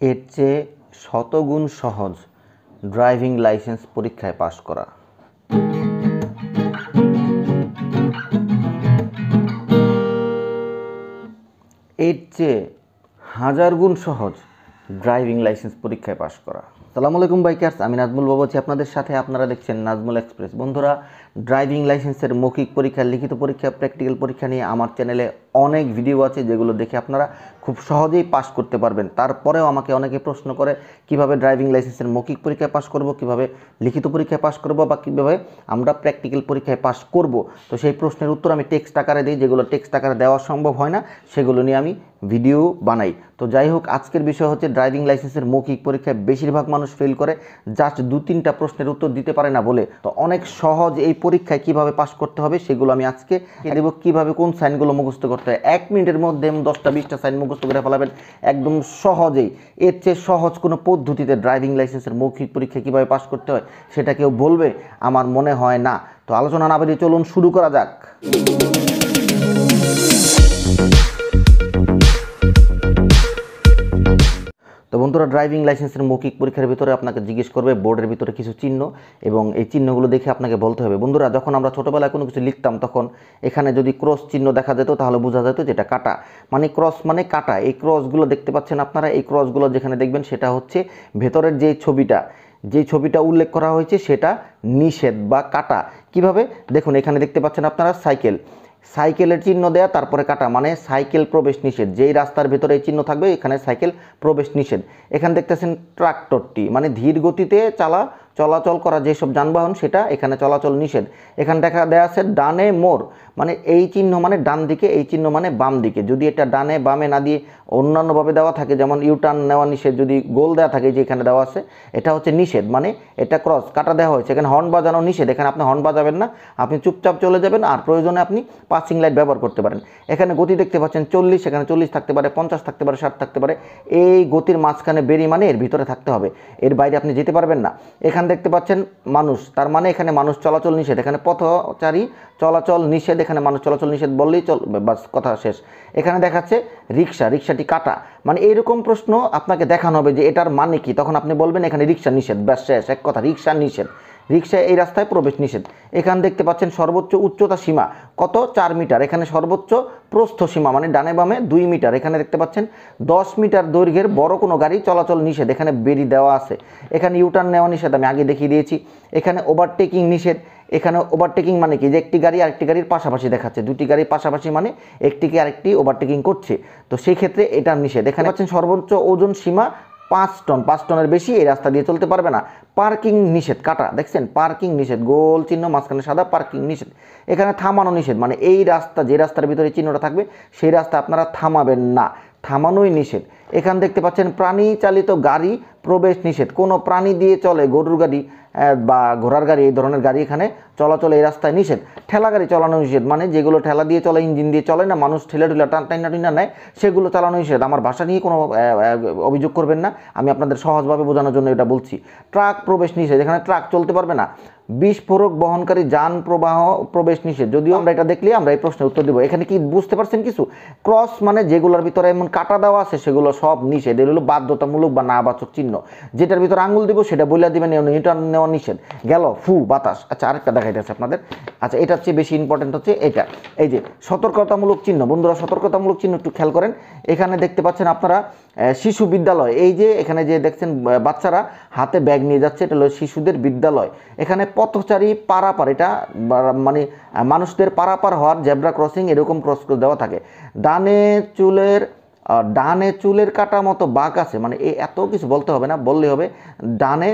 এর চেয়ে শতগুণ সহজ ড্রাইভিং লাইসেন্স পরীক্ষায় পাশ করা। এর চেয়ে হাজার গুণ সহজ ড্রাইভিং লাইসেন্স পরীক্ষায় পাশ করা। আসসালামু আলাইকুম বাইকার্স, আমি নাজমুল বাবু আছি আপনাদের সাথে। আপনারা দেখছেন নাজমুল এক্সপ্রেস। বন্ধুরা, ড্রাইভিং লাইসেন্সের মৌখিক পরীক্ষা, লিখিত পরীক্ষা, প্র্যাকটিক্যাল পরীক্ষা নিয়ে আমার চ্যানেলে অনেক ভিডিও আছে যেগুলো দেখে আপনারা খুব সহজেই পাস করতে পারবেন। তারপরেও আমাকে অনেকে প্রশ্ন করে কিভাবে ড্রাইভিং লাইসেন্সের মৌখিক পরীক্ষায় পাস করব, কিভাবে লিখিত পরীক্ষায় পাস করব, বা কীভাবে আমরা প্র্যাকটিক্যাল পরীক্ষায় পাস করব। তো সেই প্রশ্নের উত্তর আমি টেক্সট আকারে দিই, যেগুলো টেক্সট আকারে দেওয়া সম্ভব হয় না সেগুলো নিয়ে আমি ভিডিও বানাই। তো যাই হোক, আজকের বিষয় হচ্ছে ড্রাইভিং লাইসেন্সের মৌখিক পরীক্ষায় বেশিরভাগ মানুষ ফেল করে জাস্ট 2-3টা প্রশ্নের উত্তর দিতে পারে না বলে। তো অনেক সহজ এই পরীক্ষায় কিভাবে পাস করতে হবে সেগুলো আমি আজকে দেব। কীভাবে কোন সাইনগুলো মুখস্থ করতে হয়, 1 মিনিটের মধ্যে 10টা-20টা সাইন মুখস্থ করে ফেলাবেন একদম সহজেই। এর চেয়ে সহজ কোনো পদ্ধতিতে ড্রাইভিং লাইসেন্সের মৌখিক পরীক্ষা কীভাবে পাস করতে হয় সেটা কেউ বলবে আমার মনে হয় না। তো আলোচনা না বাড়িয়ে চলুন শুরু করা যাক। তো বন্ধুরা, ড্রাইভিং লাইসেন্সের মৌখিক পরীক্ষার ভিতরে আপনাকে জিজ্ঞেস করবে বোর্ডের ভিতরে কিছু চিহ্ন, এবং এই চিহ্নগুলো দেখে আপনাকে বলতে হবে। বন্ধুরা, যখন আমরা ছোটোবেলায় কোনো কিছু লিখতাম তখন এখানে যদি ক্রস চিহ্ন দেখা যেত তাহলে বোঝা যেত যেটা কাটা, মানে ক্রস মানে কাটা। এই ক্রসগুলো দেখতে পাচ্ছেন আপনারা, এই ক্রসগুলো যেখানে দেখবেন সেটা হচ্ছে ভেতরের যে ছবিটা উল্লেখ করা হয়েছে সেটা নিষেধ বা কাটা। কিভাবে দেখুন, এখানে দেখতে পাচ্ছেন আপনারা সাইকেলের চিহ্ন দেয়া, তারপরে কাটা, মানে সাইকেল প্রবেশ নিষেধ। যেই রাস্তার ভেতরে এই চিহ্ন থাকবে এখানে সাইকেল প্রবেশ নিষেধ। এখানে দেখতেছেন ট্রাক্টরটি, মানে ধীর গতিতে চলাচল করা যেসব যানবাহন সেটা এখানে চলাচল নিষেধ। এখানে দেয়া আছে ডানে মোড়, মানে এই চিহ্ন মানে ডান দিকে, এই চিহ্ন মানে বাম দিকে। যদি এটা ডানে বামে না দিয়ে অন্যান্যভাবে দেওয়া থাকে, যেমন ইউটার্ন নেওয়া নিষেধ, যদি গোল দেওয়া থাকে যে এখানে দেওয়া আছে, এটা হচ্ছে নিষেধ, মানে এটা ক্রস কাটা দেওয়া হয়েছে। এখানে হর্ন বাজানো নিষেধ, এখানে আপনি হর্ন বাজাবেন না, আপনি চুপচাপ চলে যাবেন, আর প্রয়োজনে আপনি পাসিং লাইট ব্যবহার করতে পারেন। এখানে গতি দেখতে পাচ্ছেন 40, এখানে 40 থাকতে পারে, 50 থাকতে পারে, 60 থাকতে পারে। এই গতির মাঝখানে বেরি, মানে এর ভিতরে থাকতে হবে, এর বাইরে আপনি যেতে পারবেন না। এখানে দেখতে পাচ্ছেন মানুষ, তার মানে এখানে মানুষ চলাচল নিষেধ, এখানে পথচারী চলাচল নিষেধ, এখানে মানুষ চলাচল নিষেধ বললেই বাস, কথা শেষ। এখানে দেখাচ্ছে রিক্সাটি কাটা, মানে এইরকম প্রশ্ন আপনাকে দেখানো হবে যে এটার মানে কি, তখন আপনি বলবেন এখানে রিক্সা নিষেধ, ব্যাস শেষ, এক কথা, রিক্সা নিষেধ, রিক্সায় এই রাস্তায় প্রবেশ নিষেধ। এখানে দেখতে পাচ্ছেন সর্বোচ্চ উচ্চতা সীমা কত, 4 মিটার। এখানে সর্বোচ্চ প্রস্থ সীমা মানে ডানে বামে 2 মিটার। এখানে দেখতে পাচ্ছেন 10 মিটার দৈর্ঘ্যের বড় কোনো গাড়ি চলাচল নিষেধ, এখানে বেরি দেওয়া আছে। এখানে ইউটার্ন নেওয়া নিষেধ, আমি আগে দেখিয়ে দিয়েছি। এখানে ওভারটেকিং নিষেধ, এখানে ওভারটেকিং মানে কি, যে একটি গাড়ি আরেকটি গাড়ির পাশাপাশি দেখাচ্ছে, দুটি গাড়ির পাশাপাশি মানে একটিকে আরেকটি ওভারটেকিং করছে, তো সেই ক্ষেত্রে এটা নিষেধ। এখানে পাচ্ছেন সর্বোচ্চ ওজন সীমা 5 টন, 5 টনের বেশি এই রাস্তা দিয়ে চলতে পারবে না। পার্কিং নিষেধ কাটা, দেখছেন পার্কিং নিষেধ, গোল চিহ্ন মাঝখানে সাদা, পার্কিং নিষেধ। এখানে থামানো নিষেধ, মানে এই রাস্তা, যে রাস্তার ভিতরে চিহ্নটা থাকবে সেই রাস্তা আপনারা থামাবেন না, থামানোই নিষেধ। এখানে দেখতে পাচ্ছেন প্রাণী চালিত গাড়ি প্রবেশ নিষেধ, কোনো প্রাণী দিয়ে চলে, গরুর গাড়ি বা ঘোড়ার গাড়ি, এই ধরনের গাড়ি এখানে চলাচল এই রাস্তায় নিষেধ। ঠেলা গাড়ি চালানো নিষেধ, মানে যেগুলো ঠেলা দিয়ে চলে, ইঞ্জিন দিয়ে চলে না, মানুষ ঠেলা টাইনা নেয়, সেগুলো চালানো নিষেধ। আমার ভাষা নিয়ে কোনো অভিযোগ করবেন না, আমি আপনাদের সহজভাবে বোঝানোর জন্য এটা বলছি। ট্রাক প্রবেশ নিষেধ, এখানে ট্রাক চলতে পারবে না। বিস্ফোরক বহনকারী যান প্রবেশ নিষেধ, যদিও আমরা এটা দেখলে আমরা এই প্রশ্নের উত্তর দেবো। এখানে কি বুঝতে পারছেন কিছু? ক্রস মানে যেগুলোর ভিতরে এমন কাটা দেওয়া আছে সেগুলো সব নিষেধ, এগুলো বাধ্যতামূলক বা না বাচক চিহ্ন। যেটার ভিতরে আঙুল দিব সেটা বলে দিবেন ইউটার্ন নেওয়া নিষেধ, গেল বাতাস। আচ্ছা, আরেকটা দেখাইতেছে আপনাদের। আচ্ছা, এটার চেয়ে বেশি ইম্পর্টেন্ট হচ্ছে এটা, এই যে সতর্কতামূলক চিহ্ন। বন্ধুরা, সতর্কতামূলক চিহ্ন একটু খেয়াল করেন। এখানে দেখতে পাচ্ছেন আপনারা শিশু বিদ্যালয়, এই যে এখানে যে দেখছেন বাচ্চারা হাতে ব্যাগ নিয়ে যাচ্ছে, এটা হলো শিশুদের বিদ্যালয়। এখানে পথচারী পারাপার, এটা মানে মানুষদের পারাপার হওয়ার জেব্রা ক্রসিং, এরকম ক্রস দেওয়া থাকে। ডানে চুলের কাটা মতো বাঁক আছে, মানে এই এত কিছু বলতে হবে না, বললেই হবে ডানে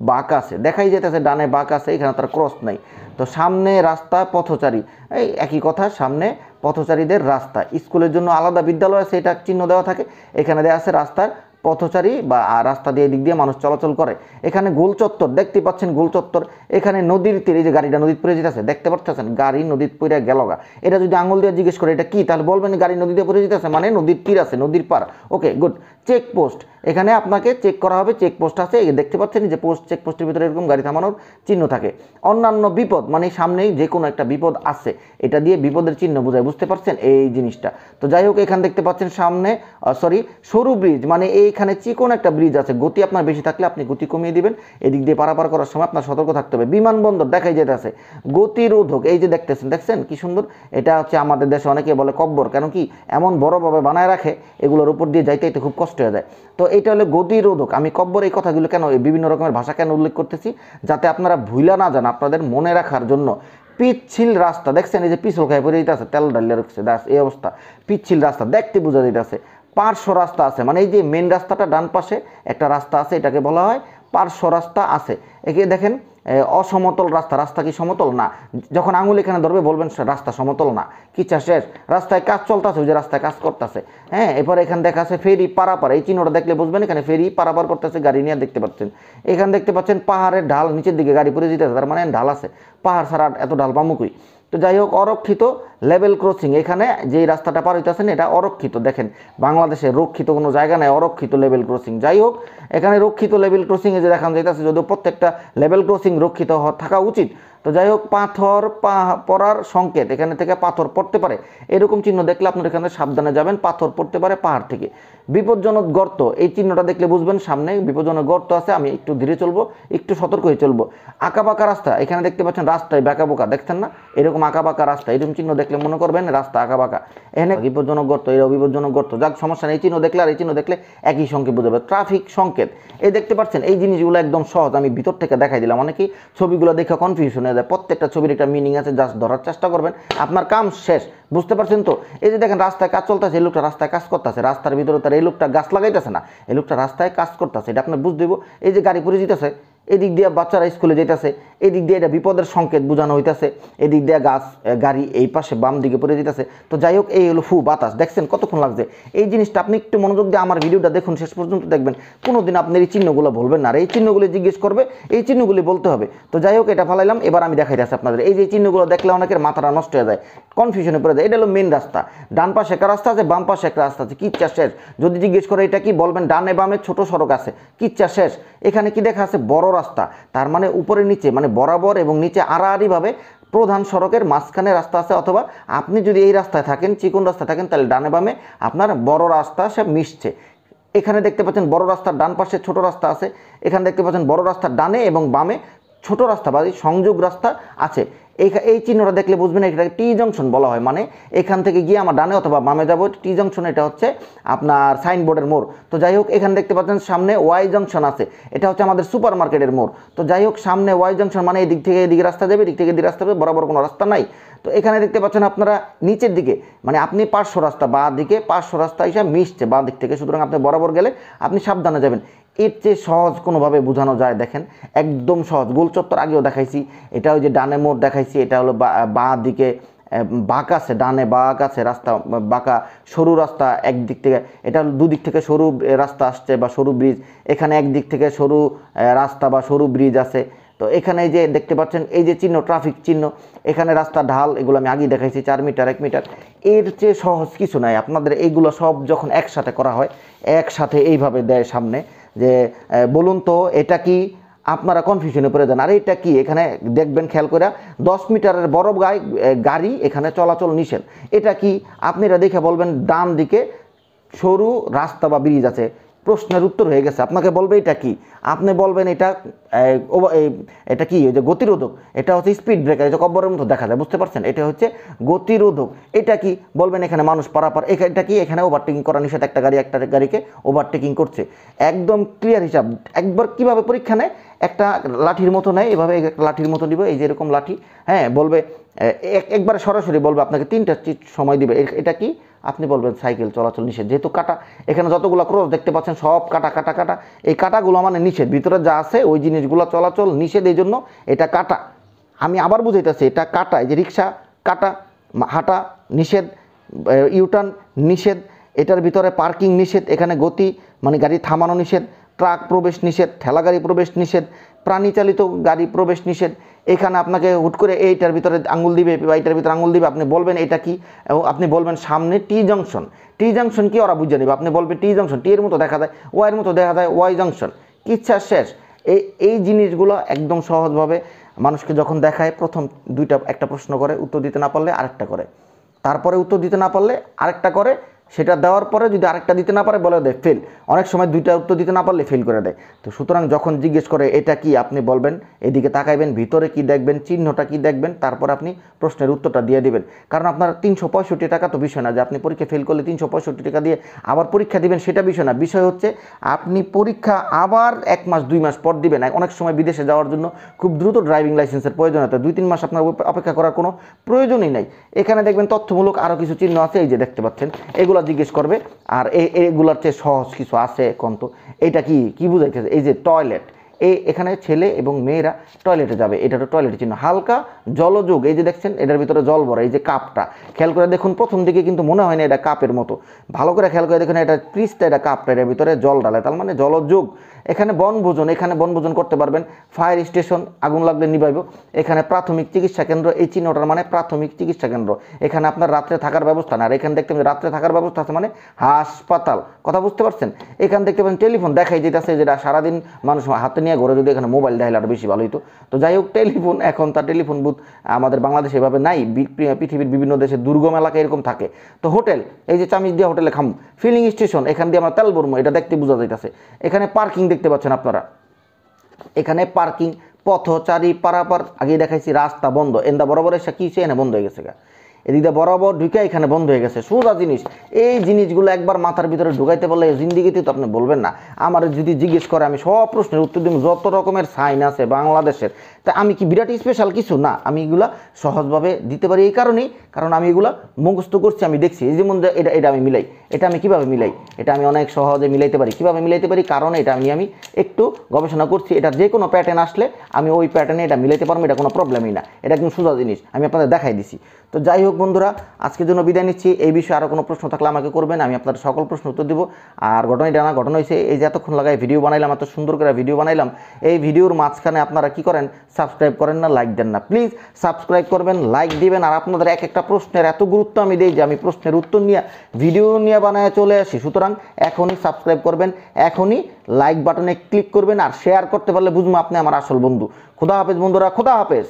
বাঁক আছে, দেখাই যেতেছে ডানে বাঁক আছে, এখানে তার ক্রস নাই। তো সামনে রাস্তা পথচারী, এই একই কথা, সামনে পথচারীদের রাস্তা। স্কুলের জন্য আলাদা বিদ্যালয় আছে, এটা চিহ্ন দেওয়া থাকে। এখানে দেওয়া আছে রাস্তার পথচারী বা রাস্তা দিয়ে দিক দিয়ে মানুষ চলাচল করে। এখানে গোল চত্বর দেখতে পাচ্ছেন, গোল চত্বর। এখানে নদীর তীরে, যে গাড়িটা নদীর পড়ে যেতেছে দেখতে পাচ্ছেন, গাড়ি নদীর পড়ে গেলগা। এটা যদি আঙুল দিয়ে জিজ্ঞেস করে এটা কি, তাহলে বলবেন গাড়ি নদীতে পড়ে যেতেছে, মানে নদীর তীর আছে, নদীর পার। ওকে, গুড। চেকপোস্ট, এখানে আপনাকে চেক করা হবে, চেকপোস্ট আছে, দেখতে পাচ্ছেন যে চেকপোস্টের ভিতরে এরকম গাড়ি থামানোর চিহ্ন থাকে। অন্যান্য বিপদ, মানে সামনেই যে কোনো একটা বিপদ আছে, এটা দিয়ে বিপদের চিহ্ন বোঝায়, বুঝতে পারছেন এই জিনিসটা। তো যাই হোক, এখানে দেখতে পাচ্ছেন সামনে সরু ব্রিজ, মানে এই এইখানে চিকন একটা ব্রিজ আছে, গতি আপনার বেশি থাকলে আপনি গতি কমিয়ে দিবেন, এদিক দিয়ে পারাপার করার সময় আপনার সতর্ক থাকতে হবে। বিমানবন্দর দেখাই যেতেছে গতিরোধক, এই যে দেখছেন কি সুন্দর, এটা হচ্ছে আমাদের দেশে অনেকে বলে কব্বর, কেন কি এমন বড়ভাবে বানায় রাখে এগুলোর উপর দিয়ে যাইতে খুব কষ্ট হয়ে যায়। তো এটা হলো গতিরোধক। আমি কব্বর এই কথাগুলো কেন বিভিন্ন রকমের ভাষা কেন উল্লেখ করতেছি, যাতে আপনারা ভুলা না যান, আপনাদের মনে রাখার জন্য। পিচ্ছিল রাস্তা দেখছেন, এই যে পিছল খাই পড়ে দিতেছে, তেল ডালিয়ে রাখছে, এই অবস্থা। পিচ্ছিল রাস্তা দেখতে বোঝা দিতেছে। পার্শ্ব রাস্তা আছে, মানে এই যে মেন রাস্তাটা ডান পাশে একটা রাস্তা আছে, এটাকে বলা হয় পার্শ্ব রাস্তা আছে। একে দেখেন অসমতল রাস্তা, রাস্তা কি সমতল না? যখন আঙুল এখানে ধরবে বলবেন রাস্তা সমতল না। কিচ্ছা শেষ, রাস্তায় কাজ চলতেছে, ওই যে রাস্তায় কাজ করতেছে। হ্যাঁ, এরপরে এখানে দেখা আছে ফেরি পারাপার, এই চিহ্নটা দেখলে বুঝবেন এখানে ফেরি পারাপার করতেছে, গাড়ি নিয়ে দেখতে পাচ্ছেন। এখানে দেখতে পাচ্ছেন পাহাড়ের ঢাল, নিচের দিকে গাড়ি পড়ে যেতেছে, তার মানে ঢাল আছে, পাহাড় ছাড়া এত ঢাল পামুকুই। তো যাই হোক, অরক্ষিত লেভেল ক্রসিং, এখানে যে রাস্তাটা পার হইতেছেন এটা অরক্ষিত। দেখেন বাংলাদেশে রক্ষিত কোনো জায়গা নেই, অরক্ষিত লেভেল ক্রসিং। যাই হোক, এখানে রক্ষিত লেভেল ক্রসিংয়ে যে দেখানো যাইতেছে, যদিও প্রত্যেকটা লেভেল ক্রসিং রক্ষিত থাকা উচিত। তো যাই হোক, পাথর পড়ার সংকেত, এখানে থেকে পাথর পড়তে পারে, এরকম চিহ্ন দেখলে আপনার এখানে সাবধানে যাবেন, পাথর পড়তে পারে পাহাড় থেকে। বিপজ্জনক গর্ত, এই চিহ্নটা দেখলে বুঝবেন সামনে বিপজ্জনক গর্ত আছে, আমি একটু ধীরে চলবো, একটু সতর্ক হয়ে চলবো। আঁকাবাঁকা রাস্তা, এখানে দেখতে পাচ্ছেন রাস্তায় বাঁকা বোকা, দেখছেন না? এরকম আঁকাবাঁকা রাস্তা, এরকম চিহ্ন দেখলে মনে করবেন রাস্তা আঁকাবাঁকা। এখানে বিপজ্জনক গর্ত, এরা বিপজ্জনক গর্ত, যাক সমস্যা নেই। এই চিহ্ন দেখলে আর এই চিহ্ন দেখলে একই সংকেত বোঝাবে। ট্রাফিক সংকেত, এই দেখতে পাচ্ছেন, এই জিনিসগুলো একদম সহজ, আমি ভিতর থেকে দেখাই দিলাম। অনেকেই ছবিগুলো দেখে কনফিউশন হয়ে যায়, প্রত্যেকটা ছবির একটা মিনিং আছে, জাস্ট ধরার চেষ্টা করবেন, আপনার কাম শেষ। বুঝতে পারছেন তো? এই যে দেখেন রাস্তায় কাজ চলতেছে, এই লোকটা রাস্তায় কাজ করতেছে, রাস্তার ভিতরে তার এই লোকটা গাছ লাগাইতেছে না, এই লোকটা রাস্তায় কাজ করতেছে, এটা আপনার বুঝতে দেবো। এই যে গাড়ি পরে যেতেছে, এদিক দিয়ে বাচ্চারা স্কুলে যেতেছে, এদিক দিয়ে এটা বিপদের সংকেত বোঝানো হইতেছে, এদিক দিয়ে গাড়ি এই পাশে বাম দিকে পড়ে যেতেছে। তো যাই হোক, এই হলো বাতাস, দেখছেন কতক্ষণ লাগছে। এই জিনিসটা আপনি একটু মনোযোগ দিয়ে আমার ভিডিওটা দেখুন, শেষ পর্যন্ত দেখবেন, কোনোদিন আপনার এই চিহ্নগুলো বলবেন না, আর এই চিহ্নগুলি জিজ্ঞেস করবে, এই চিহ্নগুলি বলতে হবে। তো যাই হোক, এটা ফালাইলাম, এবার আমি দেখাইতেছি আপনাদের। এই যে চিহ্নগুলো দেখলে অনেকের মাথাটা নষ্ট হয়ে যায়, কনফিউশনে পড়ে যায়। এটা হলো মেন রাস্তা, ডান পাশে একটা রাস্তা আছে, বাম পাশে একটা রাস্তা আছে, কিচ্ছা শেষ। যদি জিজ্ঞেস করে এটা কি, বলবেন ডানে বামে ছোট সড়ক আছে, কিচ্ছা শেষ। এখানে কি দেখা আছে? বড় রাস্তা, তার মানে উপরে নিচে, মানে বরাবর এবং নিচে আড়াআড়িভাবে প্রধান সড়কের মাঝখানে রাস্তা আছে। অথবা আপনি যদি এই রাস্তায় থাকেন, চিকন রাস্তায় থাকেন, তাহলে ডানে বামে আপনার বড় রাস্তা সে মিশছে। এখানে দেখতে পাচ্ছেন বড় রাস্তার ডান পাশে ছোট রাস্তা আছে, এখানে দেখতে পাচ্ছেন বড় রাস্তার ডানে এবং বামে ছোট রাস্তা বা সংযোগ রাস্তা আছে। এই চিহ্নটা দেখলে বুঝবেন এটাকে টি জংশন বলা হয়, মানে এখান থেকে গিয়ে আমার ডানে অথবা বামে যাবো, টি জংশন, এটা হচ্ছে আপনার সাইনবোর্ডের মোড়। তো যাই হোক, এখানে দেখতে পাচ্ছেন সামনে ওয়াই জংশন আছে, এটা হচ্ছে আমাদের সুপার মার্কেটের মোড়। তো যাই হোক, সামনে ওয়াই জংশন মানে এদিক থেকে এদিকে রাস্তা যাবে, এদিক থেকে এদিকে রাস্তা যাবে, বরাবর কোনো রাস্তা নাই। তো এখানে দেখতে পাচ্ছেন আপনারা নিচের দিকে, মানে আপনি পার্শ্ব রাস্তা, বা দিকে পার্শ্ব রাস্তা হিসাবে মিশছে বা দিক থেকে, সুতরাং আপনি বরাবর গেলে আপনি সাবধানে যাবেন। এর চেয়ে সহজ কোনোভাবে বোঝানো যায়? দেখেন একদম সহজ। গোল চত্বর আগেও দেখাইছি, এটা ওই যে ডানে মোড় দেখাইছি, এটা হলো বা দিকে বাঁক আছে, ডানে বাঁক আছে, রাস্তা বাঁকা, সরু রাস্তা একদিক থেকে, এটা দুদিক থেকে সরু রাস্তা আসছে বা সরু ব্রিজ, এখানে একদিক থেকে সরু রাস্তা বা সরু ব্রিজ আছে। তো এখানে এই যে দেখতে পাচ্ছেন এই যে চিহ্ন, ট্রাফিক চিহ্ন, এখানে রাস্তা ঢাল, এগুলো আমি আগেই দেখাইছি, 4 মিটার 1 মিটার। এর চেয়ে সহজ কিছু নাই। আপনাদের এইগুলো সব যখন একসাথে করা হয়, একসাথে এইভাবে দেয় সামনে, যে বলুন তো এটা কি, আপনারা কনফিউশনে পড়ে যান। আর এটা কি, এখানে দেখবেন খেয়াল করে 10 মিটারের বড় গাড়ি এখানে চলাচল নিষেধ। এটা কি, আপনারা দেখে বলবেন ডান দিকে সরু রাস্তা বা ব্রিজ আছে। প্রশ্নের উত্তর হয়ে গেছে। আপনাকে বলবে এটা কি, আপনি বলবেন এটা কি, ওই যে গতিরোধক, এটা হচ্ছে স্পিড ব্রেকার, এটা কব্বরের মতো দেখা যায়, বুঝতে পারছেন? এটা হচ্ছে গতিরোধক। এটা কি, বলবেন এখানে মানুষ পারাপার। এটা কি, এখানে ওভারটেকিং করা নিষেধ, একটা গাড়িকে ওভারটেকিং করছে। একদম ক্লিয়ার হিসাব। একবার কিভাবে পরীক্ষা নেয়, একটা লাঠির মতো নেয়, এভাবে একটা লাঠির মতো দিব, এই যে এরকম লাঠি, হ্যাঁ, বলবে একবার সরাসরি বলবে আপনাকে 3টা সময় দিবে। এটা কি, আপনি বলবেন সাইকেল চলাচল নিষেধ, যেহেতু কাটা, এখানে যতগুলো ক্রস দেখতে পাচ্ছেন সব কাটা কাটা কাটা, এই কাটাগুলো মানে নিষেধ, ভিতরে যা আছে ওই জিনিসগুলো চলাচল নিষেধ, এই জন্য এটা কাটা। আমি আবার বুঝাইতেছি, এটা কাটা, এই যে রিক্সা কাটা, হাঁটা নিষেধ, ইউটার্ন নিষেধ, এটার ভিতরে পার্কিং নিষেধ, এখানে গতি মানে গাড়ি থামানো নিষেধ, ট্রাক প্রবেশ নিষেধ, ঠেলা গাড়ি প্রবেশ নিষেধ, প্রাণীচালিত গাড়ি প্রবেশ নিষেধ। এখানে আপনাকে হুট করে এইটার ভিতরে আঙুল দিবে বা এইটার ভিতরে আঙুল দিবে, আপনি বলবেন এটা কি, এবং আপনি বলবেন সামনে টি জংশন। টি জংশন কি, ওরা বুঝে নেবে। আপনি বলবেন টি জংশন, টি এর মতো দেখা যায়, ওয়াইয়ের মতো দেখা যায়, ওয়াই জংশন, কিচ্ছা শেষ। এই জিনিসগুলো একদম সহজভাবে মানুষকে যখন দেখায়, প্রথম একটা প্রশ্ন করে, উত্তর দিতে না পারলে আরেকটা করে, তারপরে উত্তর দিতে না পারলে আরেকটা করে, সেটা দেওয়ার পরে যদি আরেকটা দিতে না পারে বলে দেয় ফেল। অনেক সময় দুইটা উত্তর দিতে না পারলে ফেল করে দেয়। তো সুতরাং যখন জিজ্ঞেস করে এটা কি, আপনি বলবেন, এদিকে তাকাইবেন, ভিতরে কি দেখবেন, চিহ্নটা কি দেখবেন, তারপর আপনি প্রশ্নের উত্তরটা দিয়ে দিবেন। কারণ আপনার 365 টাকা তো বিষয় না যে আপনি পরীক্ষা ফেল করলে 365 টাকা দিয়ে আবার পরীক্ষা দিবেন, সেটা বিষয় না। বিষয় হচ্ছে আপনি পরীক্ষা আবার 1 মাস 2 মাস পর দিবেন। অনেক সময় বিদেশে যাওয়ার জন্য খুব দ্রুত ড্রাইভিং লাইসেন্সের প্রয়োজনীয়তা, 2-3 মাস আপনার অপেক্ষা করার কোনো প্রয়োজনই নাই। এখানে দেখবেন তথ্যমূলক আরও কিছু চিহ্ন আছে, এই যে দেখতে পাচ্ছেন, এগুলো জিজ্ঞেস করবে। আর এগুলার চেয়ে সহজ কিছু আছে এখন। তো এটা কি বুঝাইতেছে, এই যে টয়লেট, এখানে ছেলে এবং মেয়েরা টয়লেটে যাবে, এটা তো টয়লেটের চিহ্ন। হালকা জলযোগ, এই যে দেখছেন এটার ভিতরে জল ভরা, এই যে কাপটা খেয়াল করে দেখুন, প্রথম দিকে কিন্তু মনে হয় না এটা কাপের মতো, ভালো করে খেয়াল করে দেখুন এটা ক্রিজটা, এটা কাপটা, এর ভিতরে জল ডালে, তার মানে জলযোগ। এখানে বনভোজন, এখানে বনভোজন করতে পারবেন। ফায়ার স্টেশন, আগুন লাগলে নিভাইব। এখানে প্রাথমিক চিকিৎসা কেন্দ্র, এই চিহ্নটার মানে প্রাথমিক চিকিৎসা কেন্দ্র। এখানে আপনার রাত্রে থাকার ব্যবস্থা না, আর এখানে দেখতে পাবেন রাত্রে থাকার ব্যবস্থা আছে মানে হাসপাতাল। কথা বুঝতে পারছেন? এখানে দেখতে পাবেন টেলিফোন দেখাই যেতেছে, যেটা সারাদিন মানুষ হাতে নিয়ে ঘরে, যদি এখানে মোবাইল দেখালে আরও বেশি ভালো হইতো। তো যাই হোক, টেলিফোন, এখন তার টেলিফোন বুথ আমাদের বাংলাদেশে এভাবে নাই, পৃথিবীর বিভিন্ন দেশে দুর্গম এলাকায় এরকম থাকে। তো হোটেল, এই যে চামিচ দিয়ে হোটেলে খাম। ফিলিং স্টেশন, এখান দিয়ে আমরা তেল ভরবো, এটা দেখতে বোঝা যাইতেছে। এখানে পার্কিং দেখতে পাচ্ছেন আপনারা, এখানে পার্কিং, পথচারী পারাপার, আগে দেখাইছি রাস্তা বন্ধ, এন্দা বরাবর এসে কি এনে বন্ধ হয়ে গেছে গা, এদিকে বরাবর ঢুকে এখানে বন্ধ হয়ে গেছে। সোজা জিনিস, এই জিনিসগুলো একবার মাথার ভিতরে ঢুকাইতে বললে জিন্দিগিতে তো আপনি বলবেন না। আমার যদি জিজ্ঞেস করে আমি সব প্রশ্নের উত্তর দিব, যত রকমের সাইন আছে বাংলাদেশের। তা আমি কি বিরাট স্পেশাল কিছু না, আমি এগুলা সহজভাবে দিতে পারি এই কারণেই, কারণ আমি এগুলা মুখস্থ করছি, আমি দেখছি। এই যেমন এটা আমি মিলাই, এটা আমি কিভাবে মিলাই, এটা আমি অনেক সহজে মিলাইতে পারি। কিভাবে মিলাইতে পারি, কারণ এটা আমি একটু গবেষণা করছি। এটা যে কোনো প্যাটার্ন আসলে আমি ওই প্যাটার্নে এটা মিলাইতে পারবো, এটা কোনো প্রবলেমই না, এটা একদম সোজা জিনিস, আমি আপনাদের দেখাই দিছি। তো যাই হোক বন্ধুরা, আজকের জন্য বিদায় নিচ্ছি। এই বিষয়ে আরও কোনো প্রশ্ন থাকলে আমাকে করবেন, আমি আপনাদের সকল প্রশ্ন উত্তর দেবো। আর ঘটনা হয়েছে এই যে এতক্ষণ লাগাই ভিডিও বানাইলাম, এত সুন্দর করে ভিডিও বানাইলাম, এই ভিডিওর মাঝখানে আপনারা কি করেন, সাবস্ক্রাইব করেন না, লাইক দেন না। প্লিজ সাবস্ক্রাইব করবেন, লাইক দিবেন। আর আপনাদের এক একটা প্রশ্নের এত গুরুত্ব আমি দিই যে আমি প্রশ্নের উত্তর নিয়ে ভিডিও নিয়ে বানায় চলে আসি। সুতরাং এখনই সাবস্ক্রাইব করবেন, এখনই লাইক বাটনে ক্লিক করবেন, আর শেয়ার করতে পারলে বুঝবো আপনি আমার আসল বন্ধু। খোদা হাফেজ বন্ধুরা, খোদা হাফেজ।